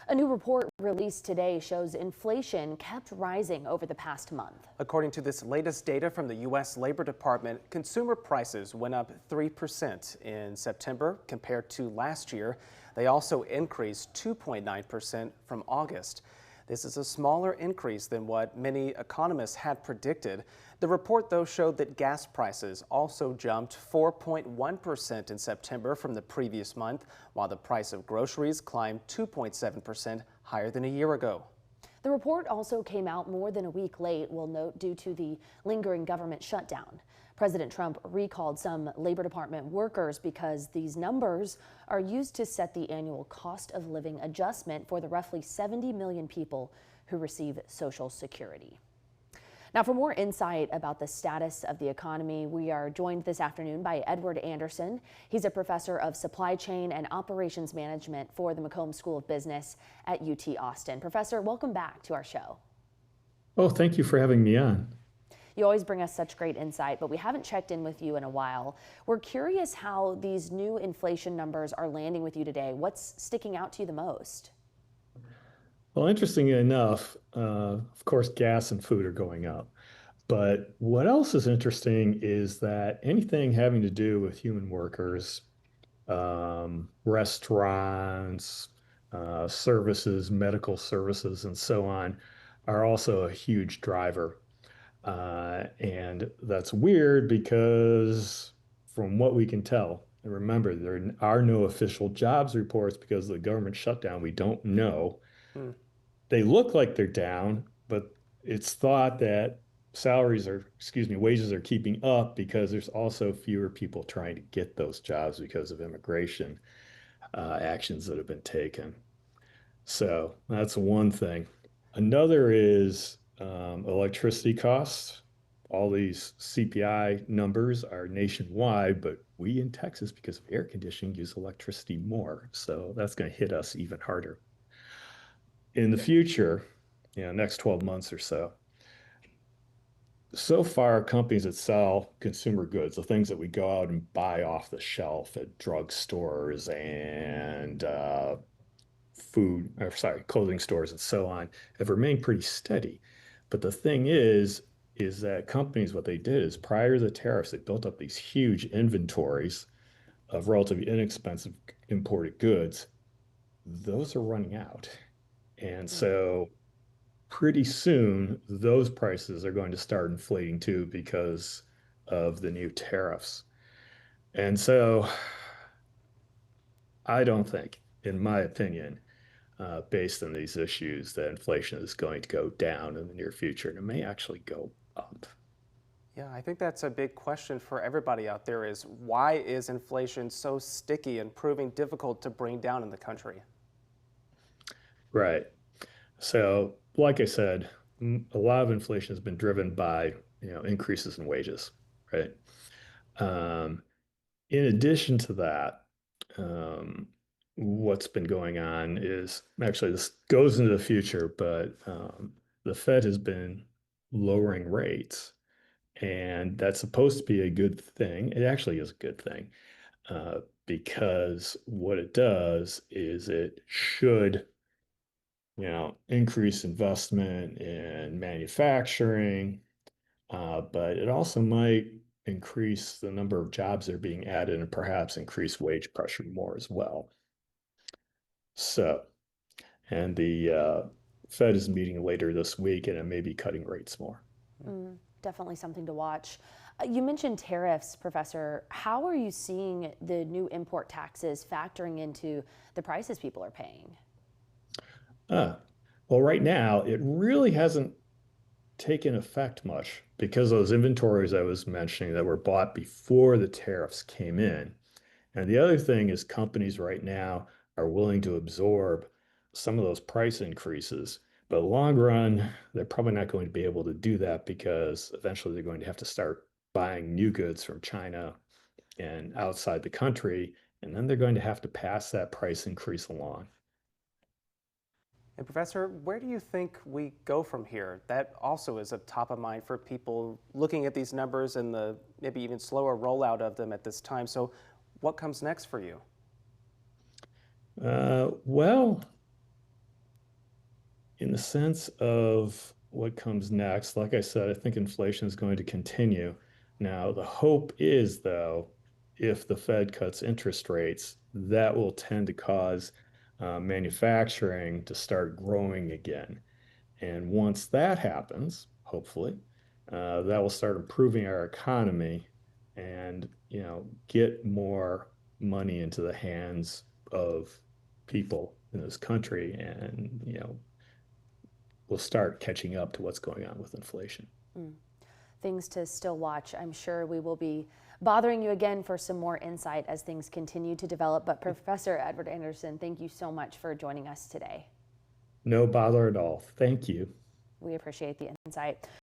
A new report released today shows inflation kept rising over the past month. According to this latest data from the U.S. Labor Department, consumer prices went up 3% in September compared to last year. They also increased 2.9% from August. This is a smaller increase than what many economists had predicted. The report, though, showed that gas prices also jumped 4.1% in September from the previous month, while the price of groceries climbed 2.7% higher than a year ago. The report also came out more than a week late, we'll note, due to the lingering government shutdown. President Trump recalled some Labor Department workers because these numbers are used to set the annual cost of living adjustment for the roughly 70 million people who receive Social Security. Now, for more insight about the status of the economy, we are joined this afternoon by Edward Anderson. He's a professor of supply chain and operations management for the McCombs School of Business at UT Austin. Professor, welcome back to our show. Oh, thank you for having me on. You always bring us such great insight, but we haven't checked in with you in a while. We're curious how these new inflation numbers are landing with you today. What's sticking out to you the most? Well, interestingly enough, of course, gas and food are going up. But what else is interesting is that anything having to do with human workers, restaurants, services, medical services, and so on, are also a huge driver. And that's weird because from what we can tell, and remember, there are no official jobs reports because of the government shutdown. We don't know. They look like they're down, but it's thought that wages are keeping up because there's also fewer people trying to get those jobs because of immigration actions that have been taken. So that's one thing. Another is electricity costs. All these CPI numbers are nationwide, but we in Texas, because of air conditioning, use electricity more. So that's going to hit us even harder. In the future, next 12 months or so, so far companies that sell consumer goods, the things that we go out and buy off the shelf at drugstores and clothing stores and so on, have remained pretty steady. But the thing is that companies, what they did is prior to the tariffs, they built up these huge inventories of relatively inexpensive imported goods. Those are running out. And so pretty soon, those prices are going to start inflating too because of the new tariffs. And so I don't think, in my opinion, based on these issues, that inflation is going to go down in the near future, and it may actually go up. Yeah, I think that's a big question for everybody out there is why is inflation so sticky and proving difficult to bring down in the country? Right. So, like I said, a lot of inflation has been driven by, increases in wages, right? In addition to that, what's been going on is actually this goes into the future, but the Fed has been lowering rates, and that's supposed to be a good thing. It actually is a good thing because what it does is it should increase investment in manufacturing, but it also might increase the number of jobs that are being added and perhaps increase wage pressure more as well. So, and the Fed is meeting later this week and it may be cutting rates more. Definitely something to watch. You mentioned tariffs, Professor. How are you seeing the new import taxes factoring into the prices people are paying? Well, right now, it really hasn't taken effect much because those inventories I was mentioning that were bought before the tariffs came in. And the other thing is companies right now are willing to absorb some of those price increases. But long run, they're probably not going to be able to do that because eventually they're going to have to start buying new goods from China and outside the country, and then they're going to have to pass that price increase along. And Professor, where do you think we go from here? That also is a top of mind for people looking at these numbers and the maybe even slower rollout of them at this time. So what comes next for you? Well, In the sense of what comes next, like I said, I think inflation is going to continue. Now, the hope is, though, if the Fed cuts interest rates, that will tend to cause manufacturing to start growing again. And once that happens, hopefully, that will start improving our economy and, get more money into the hands of people in this country and, we'll start catching up to what's going on with inflation. Things to still watch. I'm sure we will be bothering you again for some more insight as things continue to develop. But Professor Edward Anderson, thank you so much for joining us today. No bother at all. Thank you. We appreciate the insight.